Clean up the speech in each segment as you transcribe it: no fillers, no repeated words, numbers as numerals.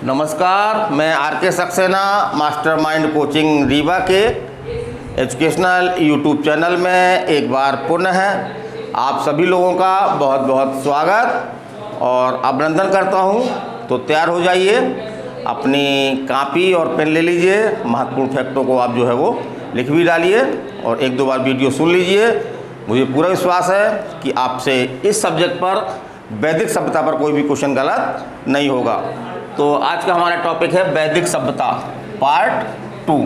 नमस्कार, मैं आर.के. सक्सेना मास्टरमाइंड कोचिंग रीवा के एजुकेशनल यूट्यूब चैनल में एक बार पुनः आप सभी लोगों का बहुत बहुत स्वागत और अभिनंदन करता हूं। तो तैयार हो जाइए, अपनी कापी और पेन ले लीजिए, महत्वपूर्ण फैक्टों को आप जो है वो लिख भी डालिए और एक दो बार वीडियो सुन लीजिए। मुझे पूरा विश्वास है कि आपसे इस सब्जेक्ट पर वैदिक सभ्यता पर कोई भी क्वेश्चन गलत नहीं होगा। तो आज का हमारा टॉपिक है वैदिक सभ्यता पार्ट 2।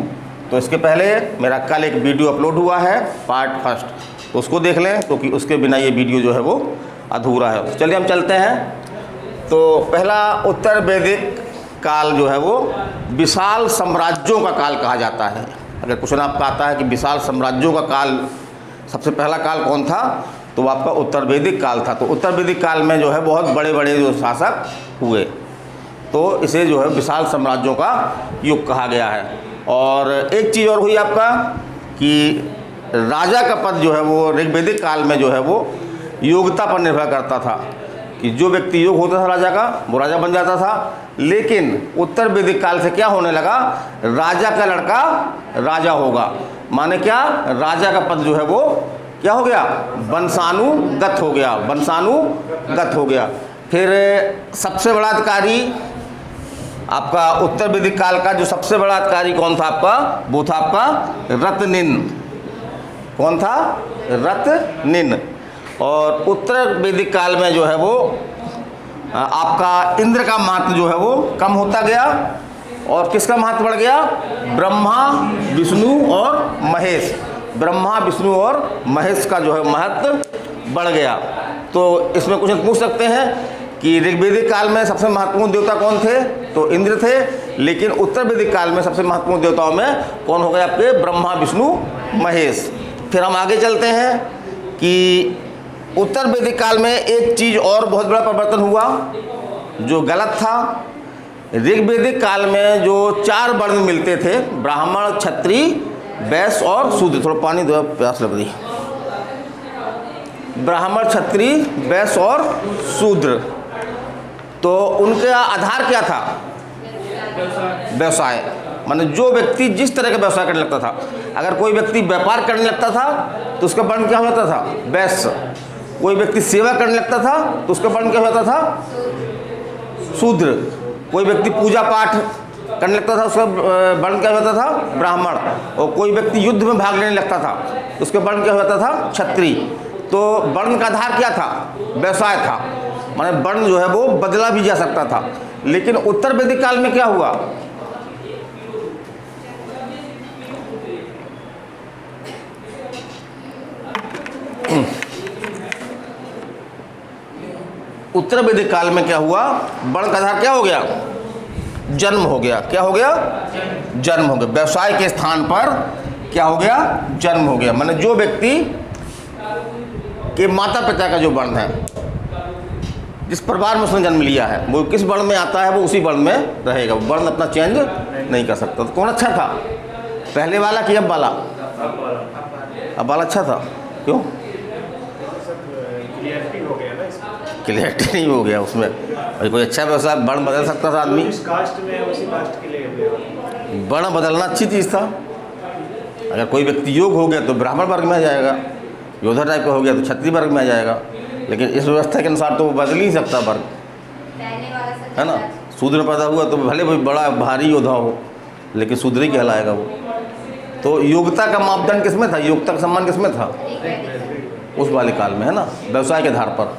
तो इसके पहले मेरा कल एक वीडियो अपलोड हुआ है पार्ट 1, तो उसको देख लें क्योंकि उसके बिना ये वीडियो जो है वो अधूरा है। तो चलिए हम चलते हैं। तो पहला उत्तर वैदिक काल जो है वो विशाल साम्राज्यों का काल कहा जाता है। अगर क्वेश्चन आपका आता है कि विशाल साम्राज्यों का काल सबसे पहला काल कौन था, तो आपका उत्तर वैदिक काल था। तो उत्तर वैदिक काल में जो है बहुत बड़े बड़े जो शासक हुए, तो इसे जो है विशाल साम्राज्यों का युग कहा गया है। और एक चीज़ और हुई आपका कि राजा का पद जो है वो ऋग्वैदिक काल में जो है वो योग्यता पर निर्भर करता था कि जो व्यक्ति योग्य होता था राजा का, वो राजा बन जाता था। लेकिन उत्तर वैदिक काल से क्या होने लगा, राजा का लड़का राजा होगा। माने क्या, राजा का पद जो है वो क्या हो गया, वंशानुगत हो गया, वंशानुगत हो गया। फिर सबसे बड़ा अधिकारी आपका उत्तर वैदिक काल का जो सबसे बड़ा अधिकारी कौन था आपका, वो था आपका रत्निन। कौन था, रत्निन। और उत्तर वैदिक काल में जो है वो आपका इंद्र का महत्व जो है वो कम होता गया और किसका महत्व बढ़ गया, ब्रह्मा विष्णु और महेश। ब्रह्मा विष्णु और महेश का जो है महत्व बढ़ गया। तो इसमें कुछ पूछ सकते हैं कि ऋग्वैदिक काल में सबसे महत्वपूर्ण देवता कौन थे, तो इंद्र थे। लेकिन उत्तर वैदिक काल में सबसे महत्वपूर्ण देवताओं में कौन हो गए आपके, ब्रह्मा विष्णु महेश। फिर हम आगे चलते हैं कि उत्तर वैदिक काल में एक चीज़ और बहुत बड़ा परिवर्तन हुआ जो गलत था। ऋग्वैदिक काल में जो 4 वर्ण मिलते थे, ब्राह्मण, क्षत्रिय, वैश्य और शूद्र। थोड़ा पानी दो, प्यास लग रही। ब्राह्मण, क्षत्रिय, वैश्य और शूद्र, तो उनका आधार क्या था, व्यवसाय। माने जो व्यक्ति जिस तरह का व्यवसाय करने लगता था, अगर कोई व्यक्ति व्यापार करने लगता था तो उसका वर्ण क्या होता था, वैश्य। कोई व्यक्ति सेवा करने लगता था तो उसका वर्ण क्या होता था, शूद्र। कोई व्यक्ति पूजा पाठ करने लगता था, उसका वर्ण क्या होता था, ब्राह्मण। और कोई व्यक्ति युद्ध में भाग लेने लगता था तो उसका वर्ण क्या होता था, क्षत्रिय। तो वर्ण का आधार क्या था, व्यवसाय था। माने वर्ण जो है वो बदला भी जा सकता था। लेकिन उत्तर वैदिक काल में क्या हुआ, उत्तर वैदिक काल में क्या हुआ, वर्ण का आधार क्या हो गया, जन्म हो गया। क्या हो गया, जन्म हो गया। व्यवसाय के स्थान पर क्या हो गया, जन्म हो गया। माने जो व्यक्ति के माता पिता का जो वर्ण है, जिस परिवार में उसने जन्म लिया है, वो किस वर्ण में आता है वो उसी वर्ण में रहेगा, वर्ण अपना चेंज नहीं कर सकता। तो कौन अच्छा था, पहले वाला कि अब वाला? अब वाला अच्छा था। क्यों, क्लियरिटी नहीं हो गया उसमें। भाई कोई अच्छा व्यवसाय वर्ण बदल सकता था आदमी, वर्ण बदलना अच्छी चीज़ था। अगर कोई व्यक्ति योग हो गया तो ब्राह्मण वर्ग में आ जाएगा, योद्धा टाइप का हो गया तो क्षत्रिय वर्ग में आ जाएगा। लेकिन इस व्यवस्था के अनुसार तो वो बदल ही सकता वर्ग, है ना। शूद्र पैदा हुआ तो भले भाई बड़ा भारी योद्धा हो, लेकिन शूद्र ही कहलाएगा वो। तो योग्यता का मापदंड किसमें था, योग्यता का सम्मान किसमें था, उस वाले काल में, है ना, व्यवसाय के आधार पर।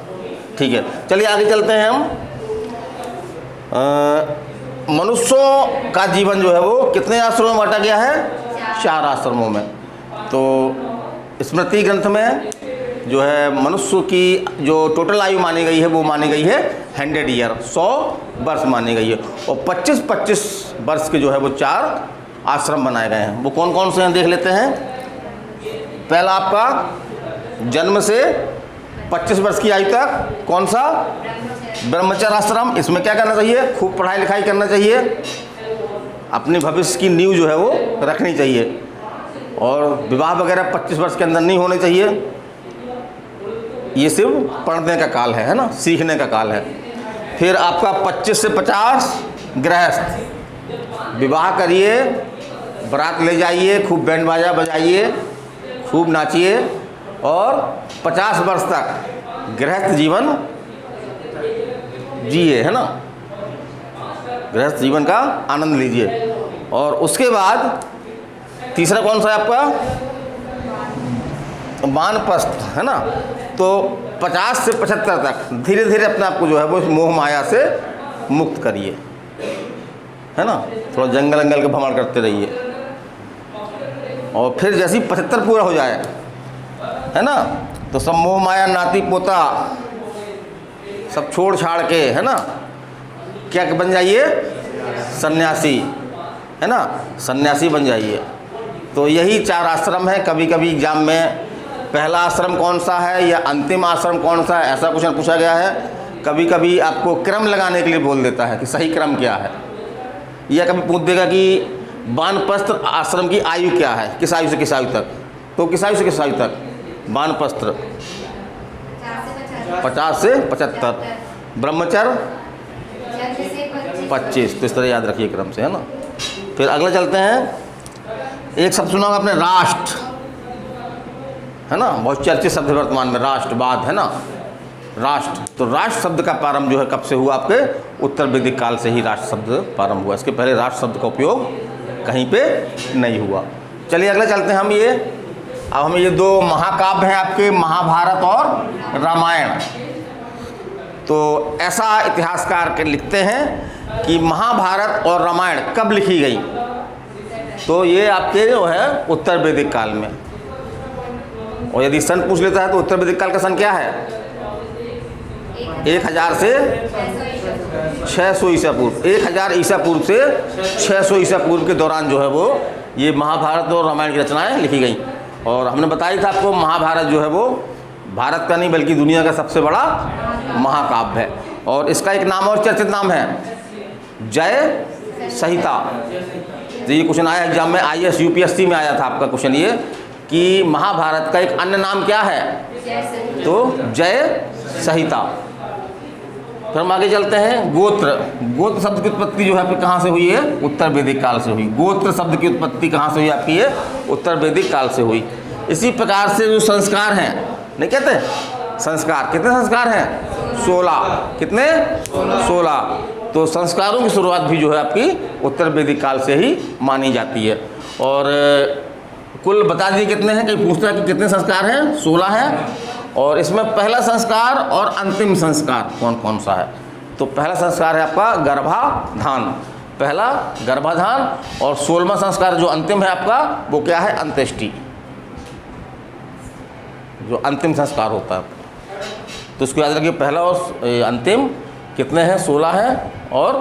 ठीक है, चलिए आगे चलते हैं हम। मनुष्यों का जीवन जो है वो कितने आश्रमों में बांटा गया है, 4 आश्रमों में। तो स्मृति ग्रंथ में जो है मनुष्य की जो टोटल आयु मानी गई है वो मानी गई है 100 ईयर, 100 वर्ष मानी गई है। और 25-25 वर्ष के जो है वो 4 आश्रम बनाए गए हैं। वो कौन कौन से हैं देख लेते हैं। पहला आपका जन्म से 25 वर्ष की आयु तक कौन सा, ब्रह्मचर्य आश्रम। इसमें क्या करना चाहिए, खूब पढ़ाई लिखाई करना चाहिए, अपने भविष्य की नींव जो है वो रखनी चाहिए। और विवाह वगैरह 25 वर्ष के अंदर नहीं होने चाहिए। ये सिर्फ पढ़ने का काल है ना, सीखने का काल है। फिर आपका 25 से 50 गृहस्थ विवाह करिए, बारात ले जाइए, खूब बैंड बाजा बजाइए, खूब नाचिए और 50 वर्ष तक गृहस्थ जीवन जिए, है ना, गृहस्थ जीवन का आनंद लीजिए। और उसके बाद तीसरा कौन सा है आपका, वानप्रस्थ, है ना। तो 50 से 75 तक धीरे धीरे अपने आप को जो है वो मोह माया से मुक्त करिए, है ना। थोड़ा जंगल जंगल के भ्रमण करते रहिए और फिर जैसे ही 75 पूरा हो जाए, है ना, तो सब मोह माया नाती पोता सब छोड़ छाड़ के, है ना, क्या बन जाइए, सन्यासी, है ना, सन्यासी बन जाइए। तो यही 4 आश्रम हैं। कभी कभी एग्जाम में पहला आश्रम कौन सा है या अंतिम आश्रम कौन सा है ऐसा क्वेश्चन पूछा गया है। कभी कभी आपको क्रम लगाने के लिए बोल देता है कि सही क्रम क्या है, या कभी पूछ देगा कि वानप्रस्थ आश्रम की आयु क्या है, किस आयु से किस आयु तक। तो किस आयु से किस आयु तक, वानप्रस्थ 50 से 75, ब्रह्मचर्य 25। तो इस तरह याद रखिए क्रम से, है ना। फिर अगला चलते हैं। एक शब्द सुना होगा आपने, राष्ट्र, है ना, बहुत चर्चित शब्द है वर्तमान में, राष्ट्रवाद, है ना, राष्ट्र। तो राष्ट्र शब्द का प्रारंभ जो है कब से हुआ, आपके उत्तर वैदिक काल से ही राष्ट्र शब्द प्रारंभ हुआ। इसके पहले राष्ट्र शब्द का उपयोग कहीं पे नहीं हुआ। चलिए अगला चलते हैं हम। अब हम ये 2 महाकाव्य हैं आपके, महाभारत और रामायण। तो ऐसा इतिहासकार के लिखते हैं कि महाभारत और रामायण कब लिखी गई, तो ये आपके जो है उत्तर वैदिक काल में। और यदि सन पूछ लेता है तो उत्तर वैदिक काल का सन क्या है, 1000 से 600 ईसा पूर्व, 1000 ईसा पूर्व से 600 ईसा पूर्व के दौरान जो है वो ये महाभारत और रामायण की रचनाएं लिखी गई। और हमने बताया था आपको, महाभारत जो है वो भारत का नहीं बल्कि दुनिया का सबसे बड़ा महाकाव्य है। और इसका एक नाम और चर्चित नाम है, जय संहिता। तो ये क्वेश्चन आया एग्जाम में, IAS UPSC में आया था आपका क्वेश्चन ये कि महाभारत का एक अन्य नाम क्या है, तो जय संहिता। फिर हम आगे चलते हैं। गोत्र, गोत्र शब्द की उत्पत्ति जो है आपकी कहाँ से हुई है, उत्तर वैदिक काल से हुई। गोत्र शब्द की उत्पत्ति कहाँ से हुई आपकी, ये उत्तर वैदिक काल से हुई। इसी प्रकार से जो संस्कार हैं, नहीं कहते संस्कार, कितने संस्कार हैं, 16, कितने 16। तो संस्कारों की शुरुआत भी जो है आपकी उत्तर वैदिक काल से ही मानी जाती है। और कुल बता दिए कितने हैं, कहीं पूछता है कि कितने संस्कार हैं, 16 हैं। और इसमें पहला संस्कार और अंतिम संस्कार कौन कौन सा है, तो पहला संस्कार है आपका गर्भाधान, पहला गर्भाधान। और 16वां संस्कार जो अंतिम है आपका वो क्या है, अंत्येष्टि, जो अंतिम संस्कार होता है। तो उसको याद रखिए, पहला और अंतिम कितने हैं, 16 हैं। और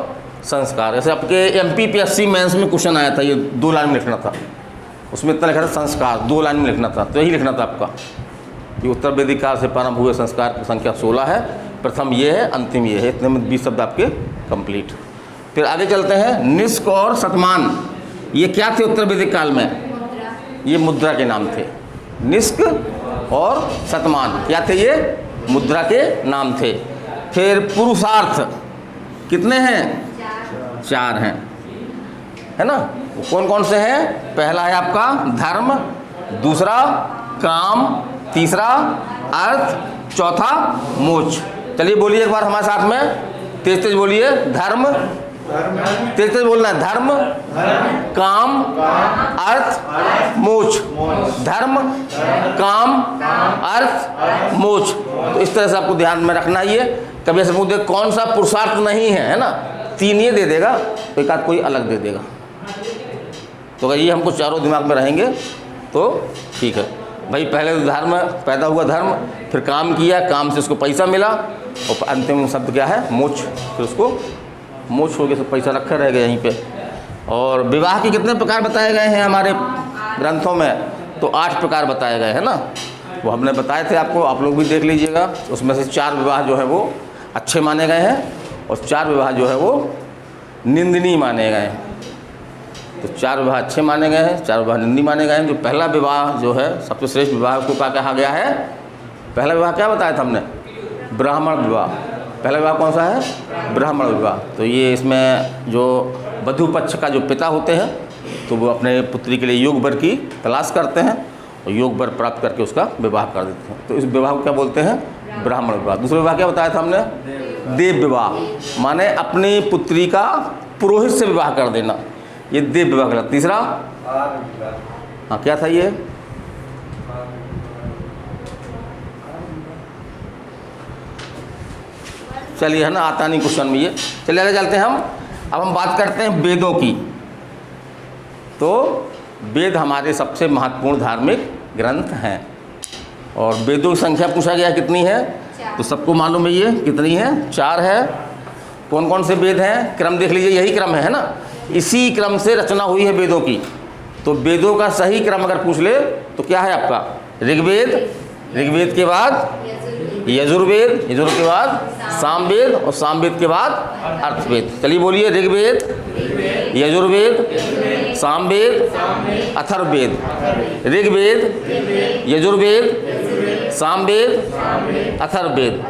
संस्कार, जैसे आपके MPPSC मेंस में क्वेश्चन आया था, ये 2 लाइन में लिखना था, उसमें इतना लिखा था संस्कार, 2 लाइन में लिखना था। तो यही लिखना था आपका कि उत्तर वैदिक काल से प्रारंभ हुए संस्कार की संख्या 16 है, प्रथम ये है, अंतिम ये है। इतने में 20 शब्द आपके कंप्लीट। फिर आगे चलते हैं। निष्क और शतमान, ये क्या थे उत्तर वैदिक काल में, ये मुद्रा के नाम थे। निष्क और शतमान क्या थे, ये मुद्रा के नाम थे। फिर पुरुषार्थ कितने हैं, 4 हैं, है ना। कौन कौन से हैं, पहला है आपका धर्म, दूसरा काम, तीसरा अर्थ, चौथा मोक्ष। चलिए बोलिए एक बार हमारे साथ में, तेज तेज बोलिए। धर्म, तेज तेज बोलना है, धर्म, काम, अर्थ, मोक्ष। धर्म, काम, अर्थ, मोक्ष। तो इस तरह से आपको ध्यान में रखना ही है। कभी ऐसे पूछ दे कौन सा पुरुषार्थ नहीं है, है ना, 3 ये दे देगा, एक आध कोई अलग दे देगा। तो अगर ये हमको चारों दिमाग में रहेंगे तो ठीक है भाई। पहले तो धर्म पैदा हुआ, धर्म, फिर काम किया, काम से उसको पैसा मिला, और अंतिम शब्द क्या है, मोक्ष। फिर उसको मोक्ष हो गया, सब पैसा रखा रहेगा यहीं पे। और विवाह के कितने प्रकार बताए गए हैं हमारे ग्रंथों में, तो 8 प्रकार बताए गए हैं ना। वो हमने बताए थे आपको, आप लोग भी देख लीजिएगा। उसमें से 4 विवाह जो है वो अच्छे माने गए हैं, और 4 विवाह जो है वो निंदनीय माने गए हैं। तो 4 विवाह अच्छे माने गए हैं, 4 विवाह निंदनीय माने गए हैं। जो पहला विवाह जो है सबसे श्रेष्ठ विवाह को क्या कहा गया है, पहला विवाह क्या बताया था हमने, ब्राह्मण विवाह, पहला विवाह कौन सा है? ब्राह्मण विवाह। तो ये इसमें जो वधू पक्ष का जो पिता होते हैं तो वो अपने पुत्री के लिए योग वर की तलाश करते हैं और योग वर प्राप्त करके उसका विवाह कर देते हैं। तो इस विवाह को क्या बोलते हैं? ब्राह्मण विवाह। दूसरा विवाह क्या बताया था हमने? देव विवाह, माने अपनी पुत्री का पुरोहित से विवाह कर देना, ये देव विवाह कहलाता। तीसरा हाँ क्या था ये? चलिए है ना, आता नहीं क्वेश्चन में ये। चलिए आगे चलते हैं हम। अब हम बात करते हैं वेदों की। तो वेद हमारे सबसे महत्वपूर्ण धार्मिक ग्रंथ हैं और वेदों की संख्या पूछा गया कितनी है? तो सबको मालूम है ये कितनी है? 4 है। कौन कौन से वेद हैं? क्रम देख लीजिए, यही क्रम है ना, इसी क्रम से रचना हुई है वेदों की। तो वेदों का सही क्रम अगर पूछ ले तो क्या है आपका? ऋग्वेद, ऋग्वेद के बाद यजुर्वेद, यजुर्वेद के बाद सामवेद और सामवेद के बाद अर्थवेद। चलिए बोलिए, ऋग्वेद, यजुर्वेद, सामवेद, अथर्ववेद। ऋग्वेद, यजुर्वेद, सामवेद, अथर्ववेद।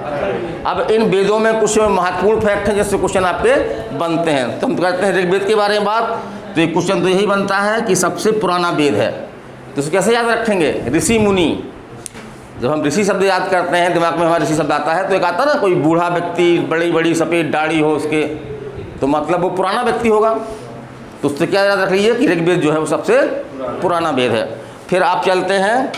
अब इन वेदों में कुछ महत्वपूर्ण फैक्ट हैं जिससे क्वेश्चन आपके बनते हैं। तो हम करते हैं ऋग्वेद के बारे में बात। तो एक क्वेश्चन तो यही बनता है कि सबसे पुराना वेद है, तो इसको कैसे याद रखेंगे? ऋषि मुनि। जब हम ऋषि शब्द याद करते हैं दिमाग में हमारा ऋषि शब्द आता है तो एक आता है ना, कोई बूढ़ा व्यक्ति, बड़ी बड़ी सफ़ेद दाढ़ी हो उसके, तो मतलब वो पुराना व्यक्ति होगा। तो उससे क्या याद रख लीजिए कि ऋग्वेद जो है वो सबसे पुराना वेद है। फिर आप चलते हैं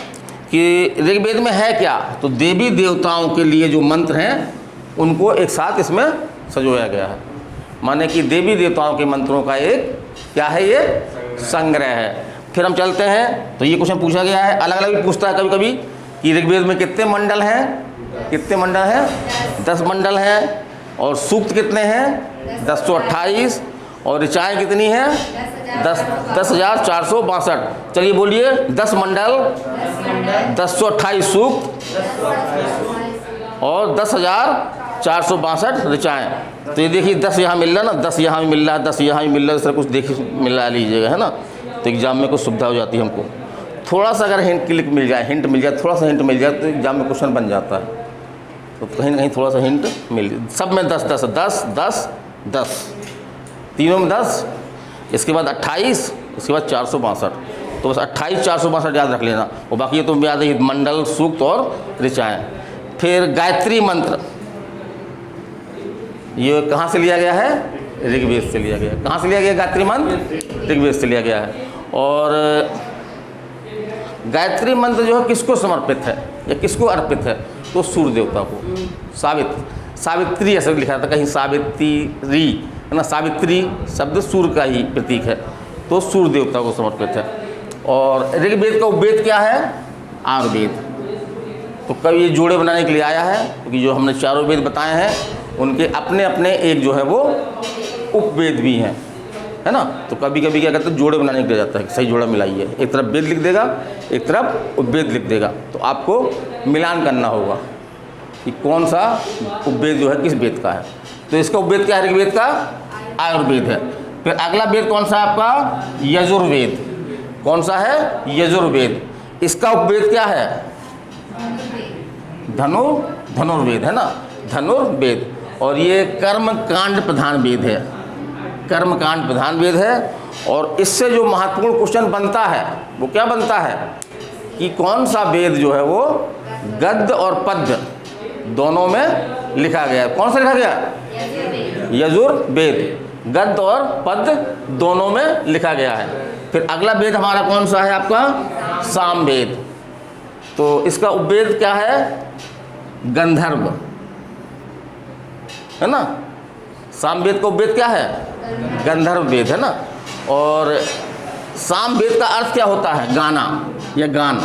कि ऋग्वेद में है क्या? तो देवी देवताओं के लिए जो मंत्र हैं उनको एक साथ इसमें सजोया गया है, माने कि देवी देवताओं के मंत्रों का एक क्या है? ये संग्रह है। फिर हम चलते हैं तो ये क्वेश्चन पूछा गया है, अलग अलग भी पूछता है कभी कभी कि ऋग्वेद में कितने मंडल हैं? कितने मंडल हैं? 10 मंडल हैं। और सूक्त कितने हैं? 1028। और ऋचाएँ कितनी हैं? 10,462। चलिए बोलिए, 10 मंडल, 1028 सूक्त और 10,462 ऋचाएँ। तो ये देखिए 10 यहाँ मिल रहा है ना, 10 यहाँ भी मिल रहा है, 10 यहाँ भी मिल रहा है, इस तरह कुछ देखिए मिला लीजिएगा, है ना। तो एग्जाम में कुछ सुविधा हो जाती है हमको। थोड़ा सा अगर हिंट क्लिक मिल जाए, हिंट मिल जाए, थोड़ा सा हिंट मिल जाए तो एग्जाम में क्वेश्चन बन जाता है। तो कहीं ना कहीं थोड़ा सा हिंट मिल, सब में 10 10 10 10 10, तीनों में 10, इसके बाद 28, इसके बाद 462। तो बस 28 462 याद रख लेना, और बाकी तो याद है मंडल, सूक्त और ऋचाएँ। फिर गायत्री मंत्र, ये कहाँ से लिया गया है? ऋग्वेद से लिया गया है। कहाँ से लिया गया गायत्री मंत्र? ऋग्वेद से लिया गया है। और गायत्री मंत्र जो है किसको समर्पित है या किसको अर्पित है? तो सूर्य देवता को। सावित्री ऐसा लिखा था कहीं, सावित्री है ना, सावित्री शब्द सूर्य का ही प्रतीक है, तो सूर्य देवता को समर्पित है। और ऋग्वेद का उपवेद क्या है? आयुर्वेद। तो कभी ये जोड़े बनाने के लिए आया है, क्योंकि जो हमने चारों वेद बताए हैं उनके अपने अपने एक जो है वो उपवेद भी हैं, है ना। तो कभी कभी क्या करते हैं, जोड़े बनाने के लिए जाता है, सही जोड़ा मिलाइए, एक तरफ वेद लिख देगा, एक तरफ उपवेद लिख देगा, तो आपको मिलान करना होगा कि कौन सा उपवेद जो है किस वेद का है। तो इसका उपवेद क्या है? ऋग्वेद का आयुर्वेद है। फिर अगला वेद कौन सा है आपका? यजुर्वेद। कौन सा है? यजुर्वेद। इसका उपवेद क्या है? धनुर्वेद, है ना, धनुर्वेद। और ये कर्म कांड प्रधान वेद है, कर्म कांड प्रधान वेद है। और इससे जो महत्वपूर्ण क्वेश्चन बनता है वो क्या बनता है कि कौन सा वेद जो है वो गद्य और पद्य दोनों में लिखा गया है? कौन सा लिखा गया? यजुर्वेद। गद्य और पद्य दोनों में लिखा गया है। फिर अगला वेद हमारा कौन सा है आपका? सामवेद। तो इसका उपवेद क्या है? गंधर्व, है ना। सामवेद का उपवेद क्या है? गंधर्व वेद, है ना। और सामवेद का अर्थ क्या होता है? गाना या गान।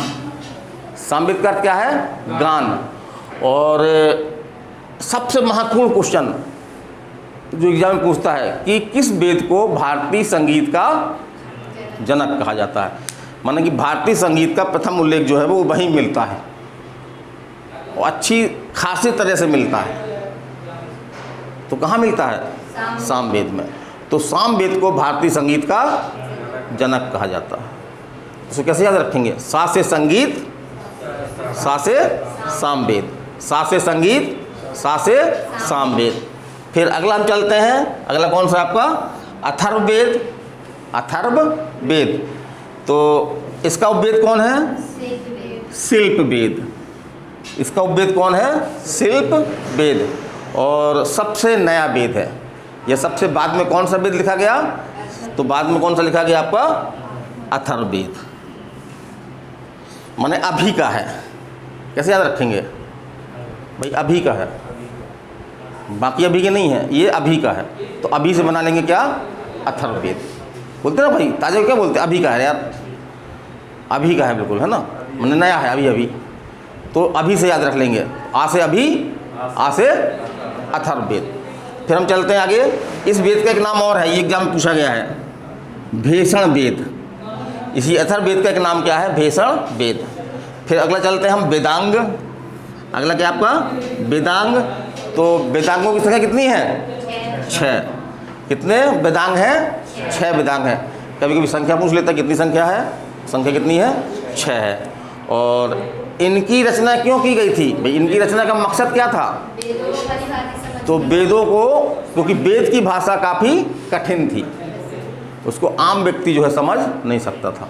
सामवेद का अर्थ क्या है? गान। और सबसे महत्वपूर्ण क्वेश्चन जो एग्जाम में पूछता है कि किस वेद को भारतीय संगीत का जनक कहा जाता है? माने कि भारतीय संगीत का प्रथम उल्लेख जो है वो वहीं मिलता है और अच्छी खासी तरह से मिलता है। तो कहाँ मिलता है? सामवेद में। तो सामवेद को भारतीय संगीत का जनक कहा जाता है। इसको कैसे याद रखेंगे? सा से संगीत, सा से सामवेद, सा से संगीत, सा से सामवेद। फिर अगला हम चलते हैं, अगला कौन सा आपका अथर्ववेद। अथर्ववेद, तो इसका उपवेद कौन है? शिल्पवेद। इसका उपवेद कौन है? शिल्पवेद। और सबसे नया वेद है यह। सबसे बाद में कौन सा वेद लिखा गया? तो बाद में कौन सा लिखा गया आपका? अथर्ववेद, माने अभी का है। कैसे याद रखेंगे भाई? अभी का है, बाकी अभी के नहीं है, ये अभी का है। तो अभी से बना लेंगे क्या? अथर्ववेद। बोलते ना भाई, ताजे क्या बोलते हैं? अभी का है यार, अभी का है बिल्कुल, है ना, मैंने नया है अभी अभी। तो अभी से याद रख लेंगे, आ से अभी, आ से अथर्ववेद। फिर हम चलते हैं आगे। इस वेद का एक नाम और है, ये एग्जाम में पूछा गया है, भेषण वेद। इसी अथर्ववेद का एक नाम क्या है? भेषण वेद। फिर अगला चलते हैं हम वेदांग। अगला क्या आपका? वेदांग। तो वेदांगों की संख्या कितनी है? 6। कितने वेदांग हैं? 6 वेदांग हैं। कभी कभी संख्या पूछ लेता है, कितनी संख्या है? संख्या कितनी है? 6 है। और इनकी रचना क्यों की गई थी भाई? इनकी रचना का मकसद क्या था? तो वेदों को, क्योंकि वेद की भाषा काफ़ी कठिन थी, उसको आम व्यक्ति जो है समझ नहीं सकता था,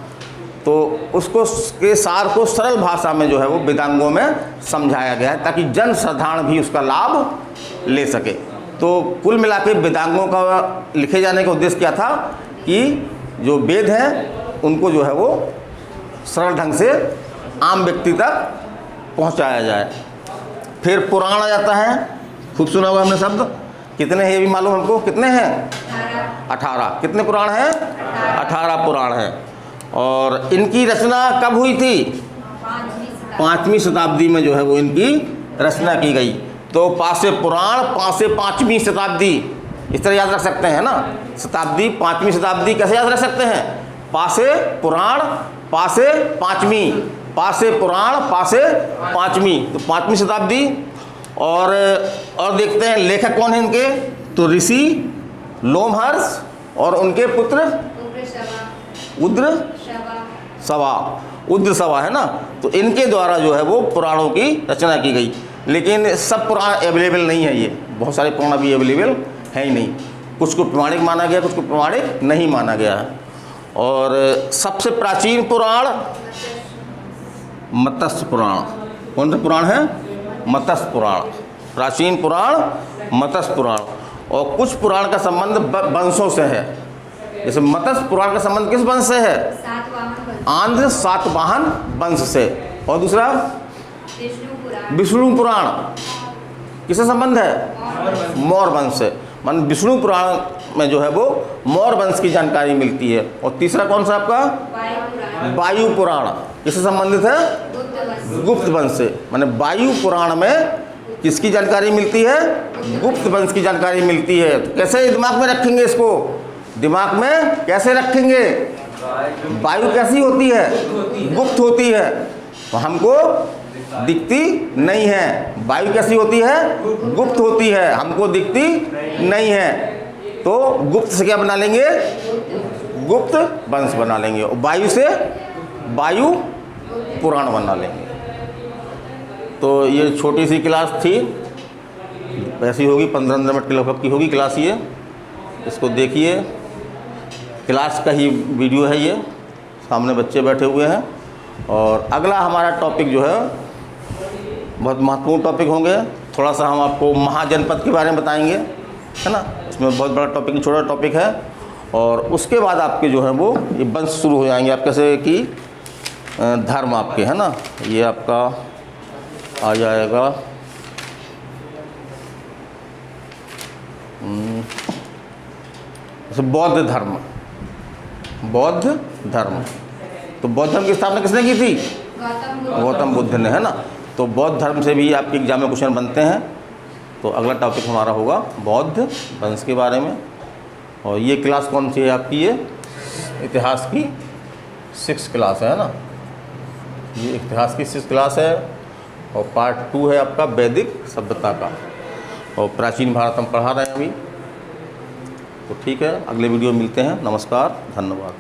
तो उसको के सार को सरल भाषा में जो है वो वेदांगों में समझाया गया है, ताकि जन साधारण भी उसका लाभ ले सके। तो कुल मिला के वेदांगों का लिखे जाने का उद्देश्य क्या था कि जो वेद हैं उनको जो है वो सरल ढंग से आम व्यक्ति तक पहुंचाया जाए। फिर पुराण आ जाता है, खूब सुना होगा हमने शब्द। कितने हैं ये भी मालूम हमको? कितने हैं? 18। कितने पुराण हैं? 18 पुराण हैं। और इनकी रचना कब हुई थी? 5वीं शताब्दी में जो है वो इनकी रचना की गई। तो पासे पुराण, पासे 5वीं शताब्दी, इस तरह याद रख सकते हैं ना। शताब्दी 5वीं शताब्दी कैसे याद रख सकते हैं? पासे पुराण, पासे 5वीं, पासे पुराण, पासे 5वीं, तो 5वीं शताब्दी। और देखते हैं लेखक कौन है इनके? तो ऋषि लोमहर्ष और उनके पुत्र उद्रसवा, है ना। तो इनके द्वारा जो है वो पुराणों की रचना की गई। लेकिन सब पुराण अवेलेबल नहीं है, ये बहुत सारे पुराण अभी अवेलेबल है ही नहीं। कुछ को प्रमाणिक माना गया, कुछ को प्रमाणिक नहीं माना गया है। और सबसे प्राचीन पुराण मत्स्य पुराण। कौन सा पुराण है? मत्स्य पुराण। प्राचीन पुराण मत्स्य पुराण। और कुछ पुराण का संबंध वंशों से है। जैसे मत्स्य पुराण का संबंध किस वंश से है? आंध्र सातवाहन वंश से। और दूसरा विष्णु पुराण किससे संबंध है? मौर्य वंश से। मान विष्णु पुराण में जो है वो मौर्य वंश की जानकारी मिलती है। और तीसरा कौन सा आपका? वायु पुराण। किससे संबंधित है? गुप्त वंश से। माने वायु पुराण में किसकी जानकारी मिलती है? गुप्त वंश की जानकारी मिलती है। तो कैसे दिमाग में रखेंगे इसको? दिमाग में कैसे रखेंगे? वायु कैसी होती है? गुप्त होती है, तो हमको दिखती नहीं है। वायु कैसी होती है? गुप्त होती है, हमको दिखती नहीं है। तो गुप्त से क्या बना लेंगे? गुप्त वंश बना लेंगे। और वायु से वायु पुराण बना लेंगे। तो ये छोटी सी क्लास थी, ऐसी होगी 15 मिनट के लगभग की होगी क्लास। ये इसको देखिए, क्लास का ही वीडियो है ये, सामने बच्चे बैठे हुए हैं। और अगला हमारा टॉपिक जो है बहुत महत्वपूर्ण टॉपिक होंगे। थोड़ा सा हम आपको महाजनपद के बारे में बताएंगे, है ना। इसमें बहुत बड़ा टॉपिक, छोटा टॉपिक है। और उसके बाद आपके जो है वो ये वंश शुरू हो जाएंगे आप कैसे कि धर्म आपके, है ना। ये आपका आ जाएगा जैसे बौद्ध धर्म। बौद्ध धर्म, तो बौद्ध धर्म की स्थापना किसने की थी? गौतम बुद्ध ने, है ना। तो बौद्ध धर्म से भी आपके एग्जाम में क्वेश्चन बनते हैं। तो अगला टॉपिक हमारा होगा बौद्ध वंश के बारे में। और ये क्लास कौन सी है आपकी? ये इतिहास की 6th क्लास है ना। ये इतिहास की 6th क्लास है। और पार्ट 2 है आपका वैदिक सभ्यता का। और प्राचीन भारत हम पढ़ा रहे हैं अभी। तो ठीक है, अगले वीडियो में मिलते हैं। नमस्कार, धन्यवाद।